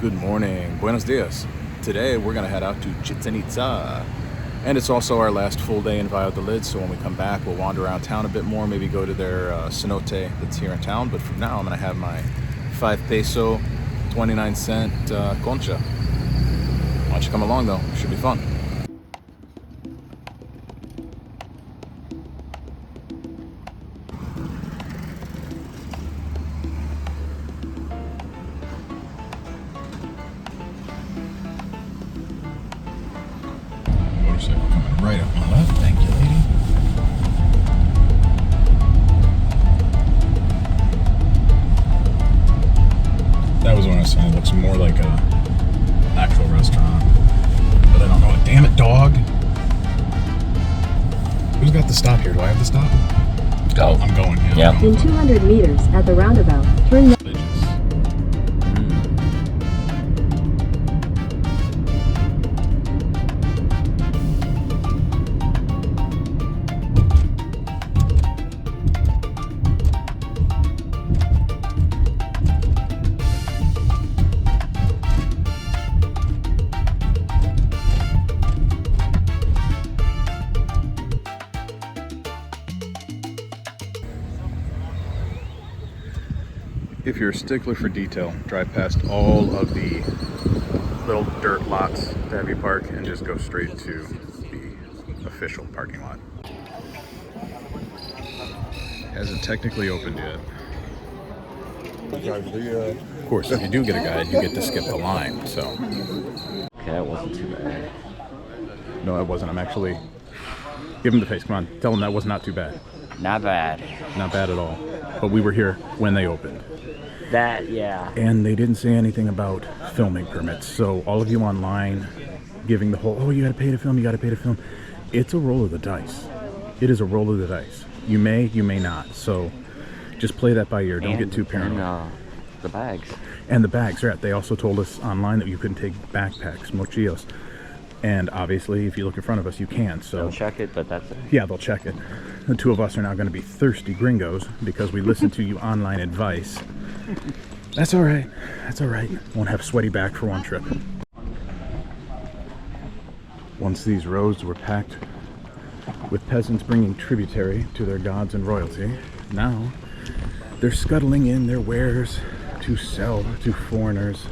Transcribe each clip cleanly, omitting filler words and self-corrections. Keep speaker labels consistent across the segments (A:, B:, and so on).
A: Good morning, buenos dias. Today we're gonna head out to Chichen Itza. And it's also our last full day in Valladolid, so when we come back we'll wander around town a bit more, maybe go to their cenote that's here in town. But for now I'm gonna have my 5 peso, 29 cent concha. Why don't you come along though, should be fun. Motorcycle coming right up my left. Thank you, lady. That was when I was saying it looks more like a actual restaurant, but I don't know. Damn it, dog! Who's got the stop here? Do I have the stop?
B: Go.
A: I'm going. Yeah.
B: Yeah.
A: I'm going.
C: In 200 meters at the roundabout, turn left.
A: If you're a stickler for detail, drive past all of the little dirt lots to have you park and just go straight to the official parking lot. Hasn't technically opened yet. Of course, if you do get a guide, you get to skip the line, so.
B: Okay, that wasn't too bad.
A: No, that wasn't. I'm actually... Give him the face, come on. Tell him that was not too bad.
B: Not bad.
A: Not bad at all. But we were here when they opened.
B: That, yeah.
A: And they didn't say anything about filming permits. So all of you online giving the whole, oh, you gotta pay to film, you gotta pay to film. It's a roll of the dice. It is a roll of the dice. You may not. So just play that by ear. Don't get too paranoid.
B: And the bags.
A: And the bags, right. They also told us online that you couldn't take backpacks, mochilas. And obviously, if you look in front of us, you can. So
B: They'll check it, but that's it.
A: Yeah, they'll check it. The two of us are now going to be thirsty gringos because we listened to you online advice. That's all right. That's all right. Won't have sweaty back for one trip. Once these roads were packed with peasants bringing tributary to their gods and royalty, now they're scuttling in their wares to sell to foreigners.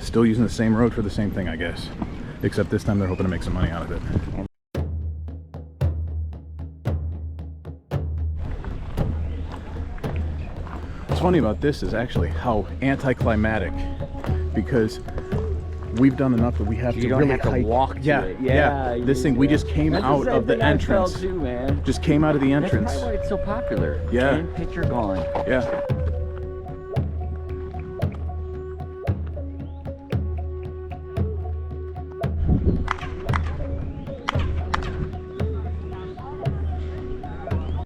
A: Still using the same road for the same thing, I guess. Except this time they're hoping to make some money out of it. What's funny about this is actually how anticlimactic, because we've done enough that we have to really hike.
B: Walk to it. Yeah.
A: This thing, we just came out of the entrance.
B: Too, man.
A: Just came out of the entrance.
B: That's probably why it's so popular.
A: Yeah.
B: And picture gone.
A: Yeah.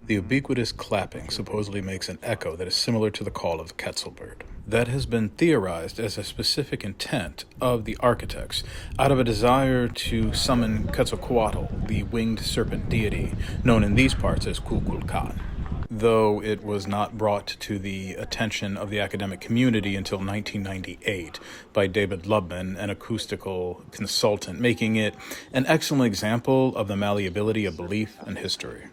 A: The ubiquitous clapping supposedly makes an echo that is similar to the call of the Quetzal bird. That has been theorized as a specific intent of the architects out of a desire to summon Quetzalcoatl, the winged serpent deity, known in these parts as Kukulkan. Though it was not brought to the attention of the academic community until 1998 by David Lubman, an acoustical consultant, making it an excellent example of the malleability of belief and history.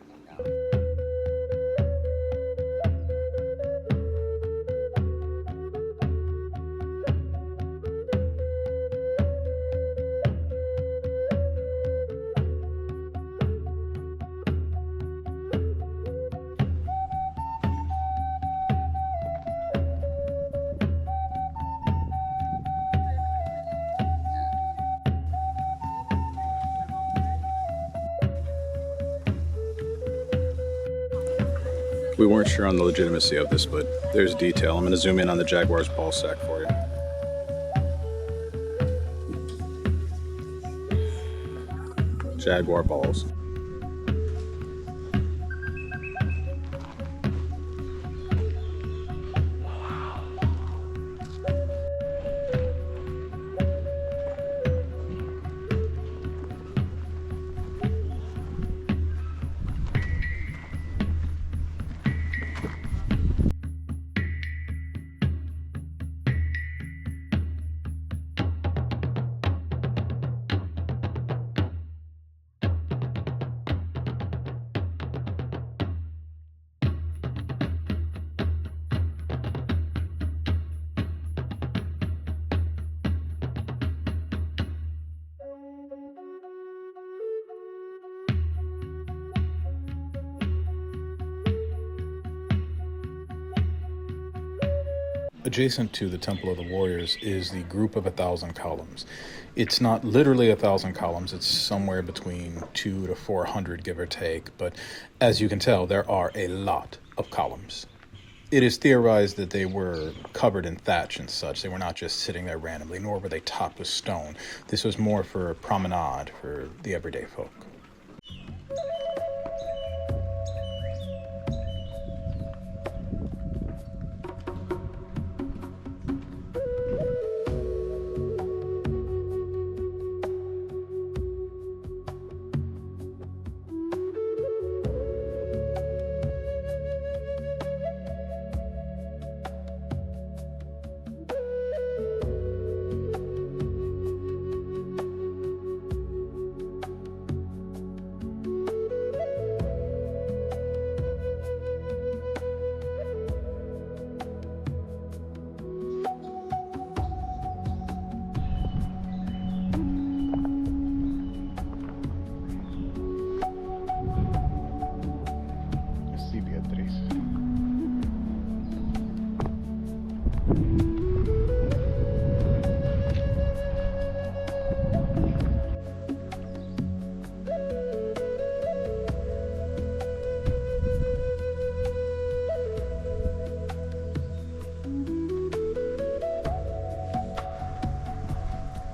A: We weren't sure on the legitimacy of this, but there's detail. I'm going to zoom in on the Jaguar's ball sack for you. Jaguar balls. Adjacent to the Temple of the Warriors is the Group of 1,000 Columns. It's not literally 1,000 columns, it's somewhere between 200 to 400, give or take, but as you can tell, there are a lot of columns. It is theorized that they were covered in thatch and such. They were not just sitting there randomly, nor were they topped with stone. This was more for a promenade for the everyday folk.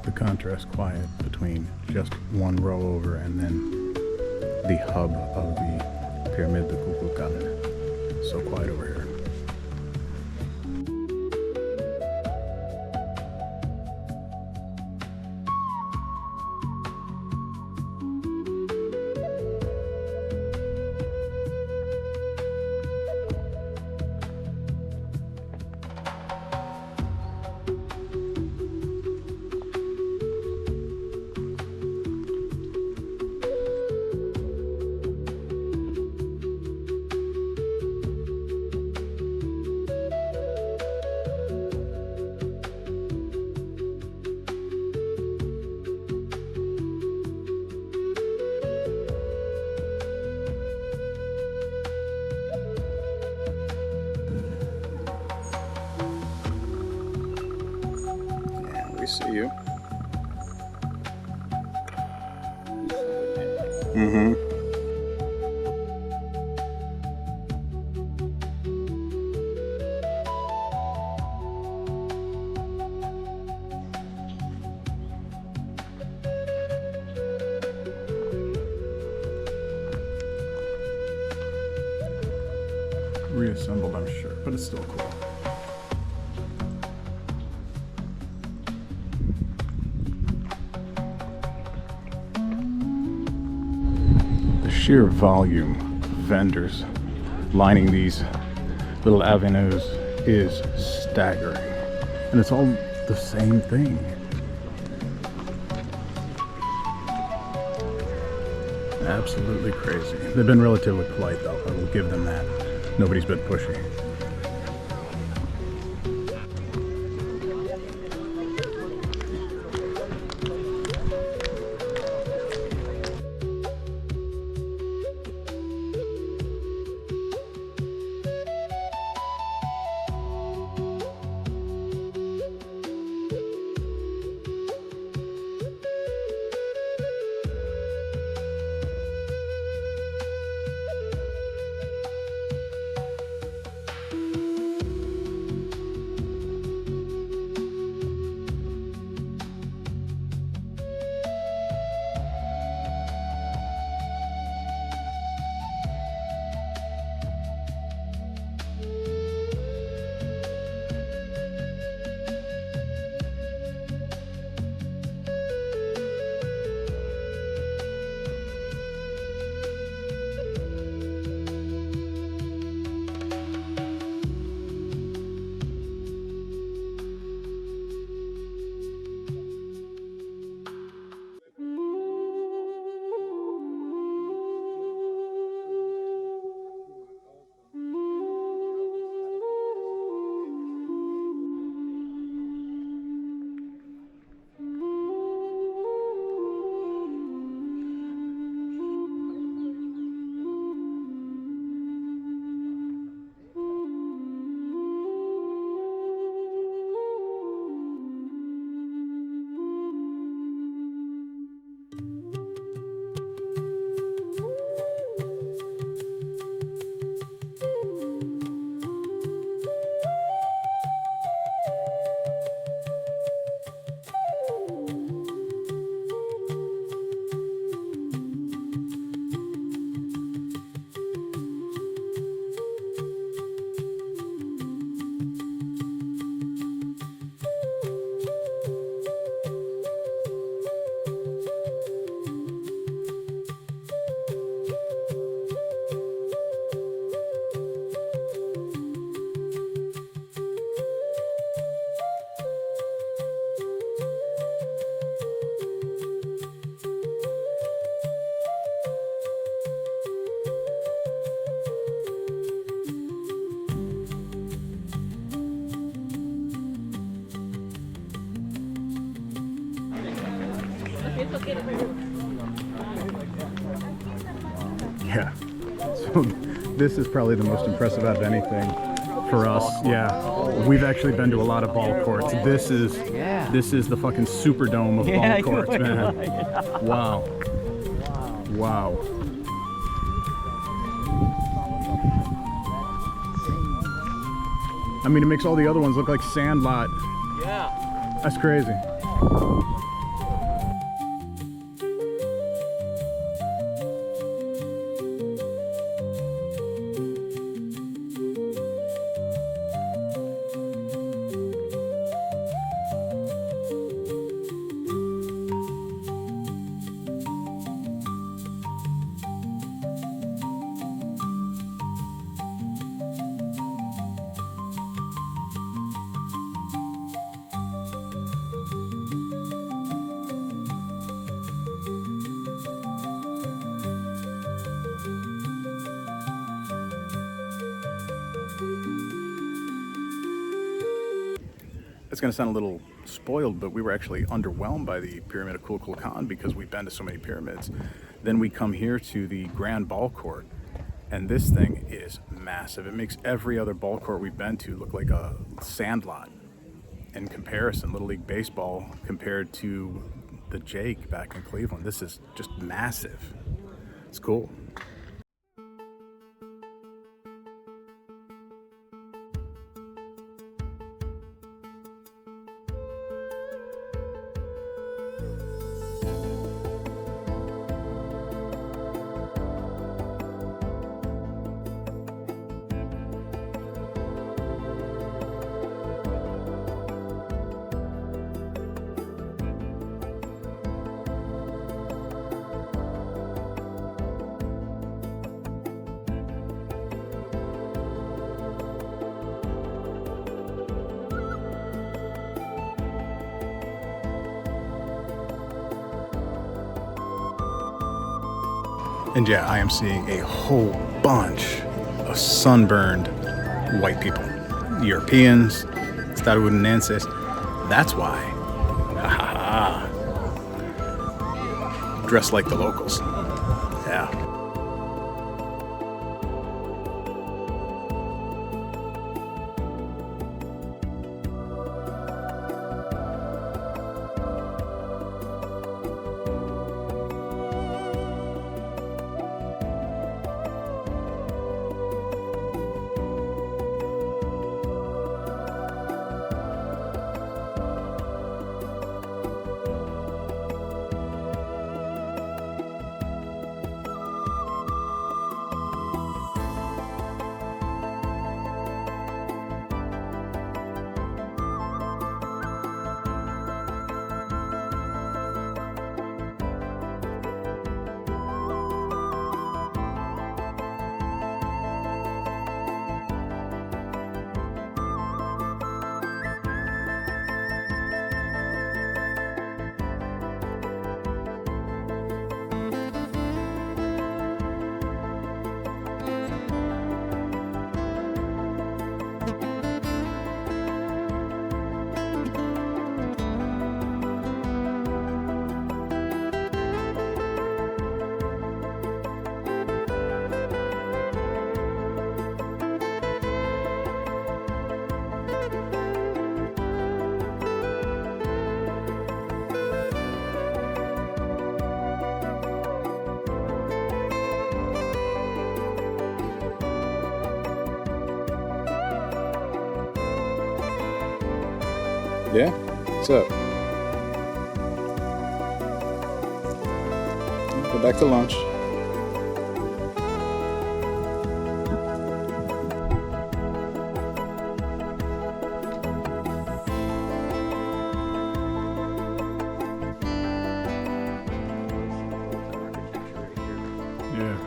A: The contrast quiet between just one row over and then the hub of the Pyramid de Kukulkan. So quiet over here. See you. Reassembled, I'm sure, but it's still cool. Sheer volume of vendors lining these little avenues is staggering, and it's all the same thing. Absolutely crazy. They've been relatively polite though, I will give them that. Nobody's been pushy. Yeah. So this is probably the most impressive out of anything for us. Yeah. We've actually been to a lot of ball courts. This is the fucking Superdome of ball courts, man. Wow. Wow. I mean, it makes all the other ones look like Sandlot. Yeah. That's crazy. It's going to sound a little spoiled, but we were actually underwhelmed by the Pyramid of Kukulkan because we've been to so many pyramids. Then we come here to the Grand Ball Court, and this thing is massive. It makes every other ball court we've been to look like a sandlot in comparison. Little League Baseball compared to the Jake back in Cleveland. This is just massive. It's cool. And yeah, I am seeing a whole bunch of sunburned white people. Europeans, estadounidenses. That's why. Ha ha ha. Dressed like the locals. Yeah. Yeah? What's up? Go back to lunch. Yeah.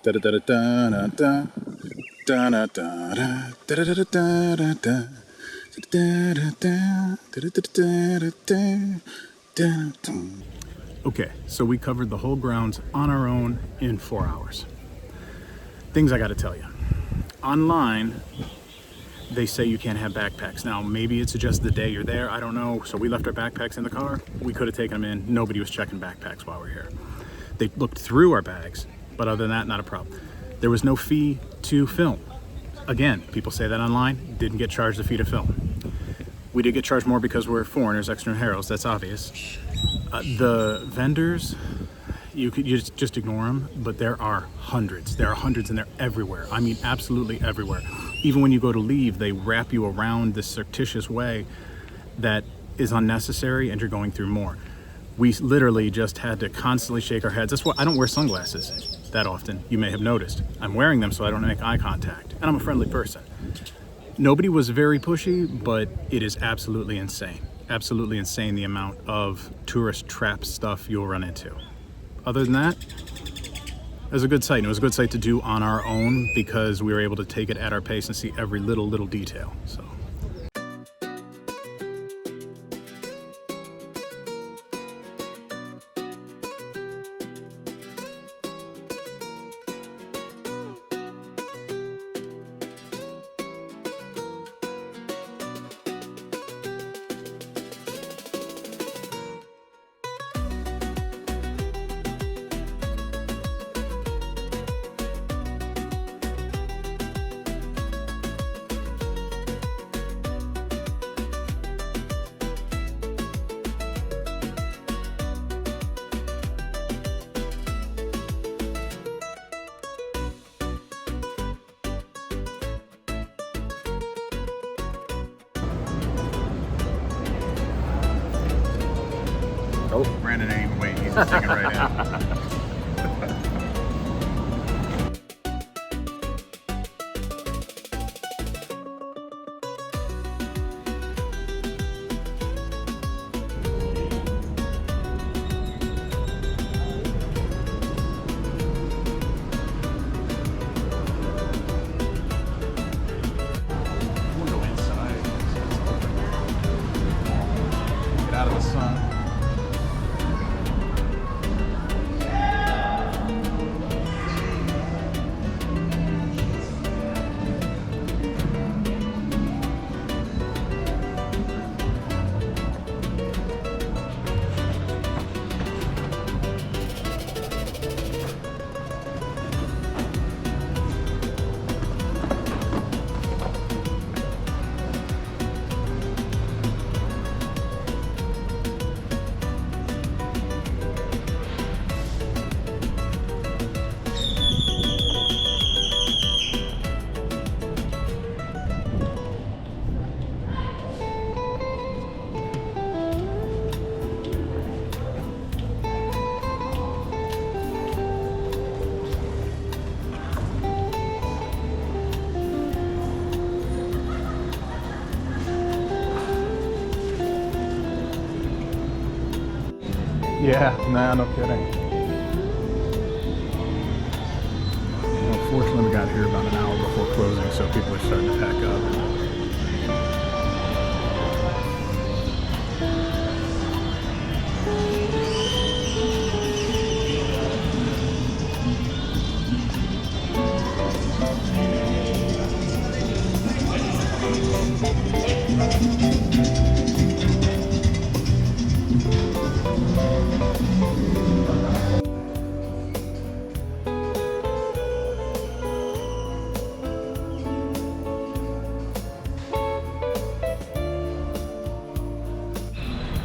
A: Da da da da da da da da da da. Okay, so we covered the whole grounds on our own in 4 hours. Things I gotta tell you. Online, they say you can't have backpacks. Now, maybe it's just the day you're there, I don't know. So we left our backpacks in the car. We could have taken them in. Nobody was checking backpacks while we were here. They looked through our bags, but other than that, not a problem. There was no fee to film. Again, people say that online, didn't get charged a fee to film. We did get charged more because we're foreigners, extranjeros, that's obvious. The vendors, you just ignore them, but there are hundreds. There are hundreds and they're everywhere. I mean, absolutely everywhere. Even when you go to leave, they wrap you around this fictitious way that is unnecessary and you're going through more. We literally just had to constantly shake our heads. That's why I don't wear sunglasses that often. You may have noticed. I'm wearing them so I don't make eye contact. And I'm a friendly person. Nobody was very pushy, but it is absolutely insane. Absolutely insane the amount of tourist trap stuff you'll run into. Other than that, it was a good sight. And it was a good sight to do on our own because we were able to take it at our pace and see every little detail. So.
B: Oh,
A: Brandon ain't even waiting, he's just digging right in. We'll go inside. Get out of the sun. Yeah, nah, no kidding. Unfortunately, we got here about an hour before closing, so people are starting to pack up.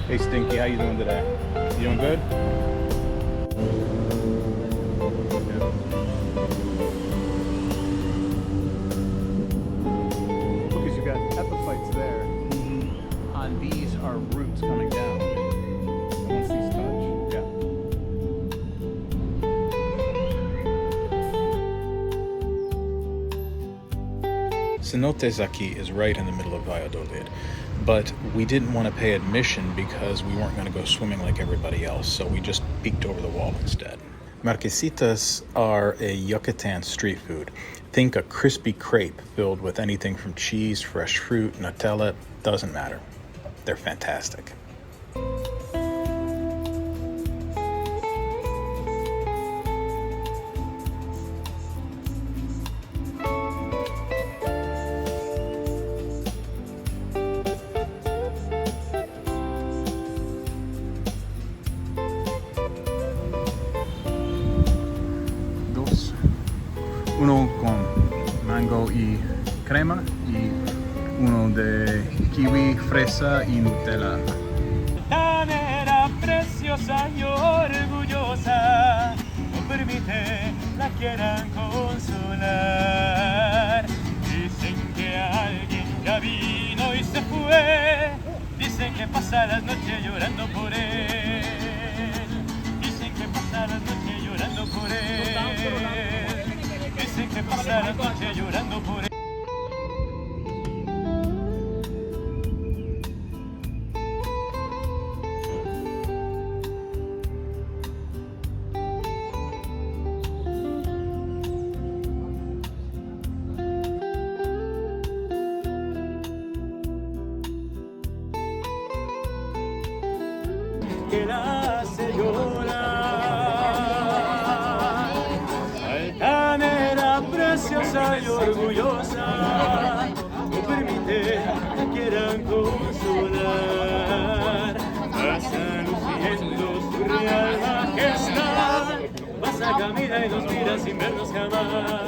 A: Hey Stinky, how you doing today? You doing good? Because you got epiphytes there. On these are roots coming down. And once these touch, yeah. Cenote Zaki is right in the middle of Valladolid. But we didn't want to pay admission because we weren't going to go swimming like everybody else, so we just peeked over the wall instead. Marquesitas are a Yucatan street food. Think a crispy crepe filled with anything from cheese, fresh fruit, Nutella, doesn't matter. They're fantastic. Uno con mango y crema y uno de kiwi, fresa y Nutella.
D: Tan era preciosa y orgullosa, no permite la quieran consolar. Dicen que alguien ya vino y se fue, dicen que pasa las noches llorando por él, dicen que pasa las noches llorando por él. Dicen que pasa la noche llorando por él. Que la hace llorar. Altanera preciosa y orgullosa, no permite que quieran consolar. Pasa luciendo su real majestad, pasa camina y nos mira sin vernos jamás.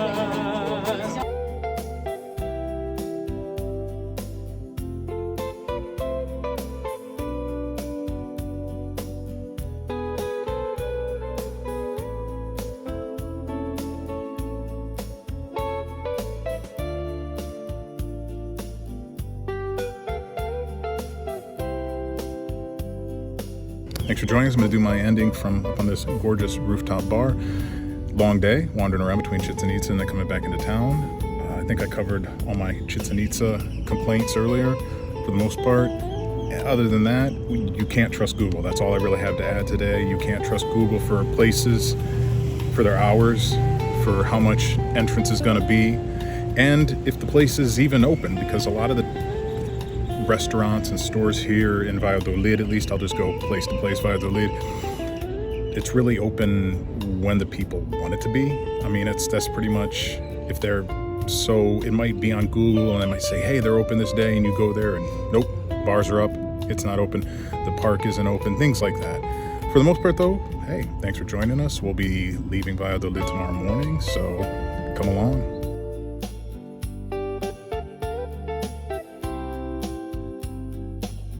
A: Thanks for joining us. I'm going to do my ending from up on this gorgeous rooftop bar. Long day, wandering around between Chichen Itza and then coming back into town. I think I covered all my Chichen Itza complaints earlier for the most part. Other than that, you can't trust Google. That's all I really have to add today. You can't trust Google for places, for their hours, for how much entrance is going to be, and if the place is even open, because a lot of the restaurants and stores here in Valladolid, at least I'll just go place to place, Valladolid, it's really open when the people want it to be. I mean, that's pretty much, if they're, so it might be on Google and they might say, hey, they're open this day, and you go there and nope, bars are up, it's not open, the park isn't open, things like that. For the most part though, hey, thanks for joining us. We'll be leaving Valladolid tomorrow morning, so come along.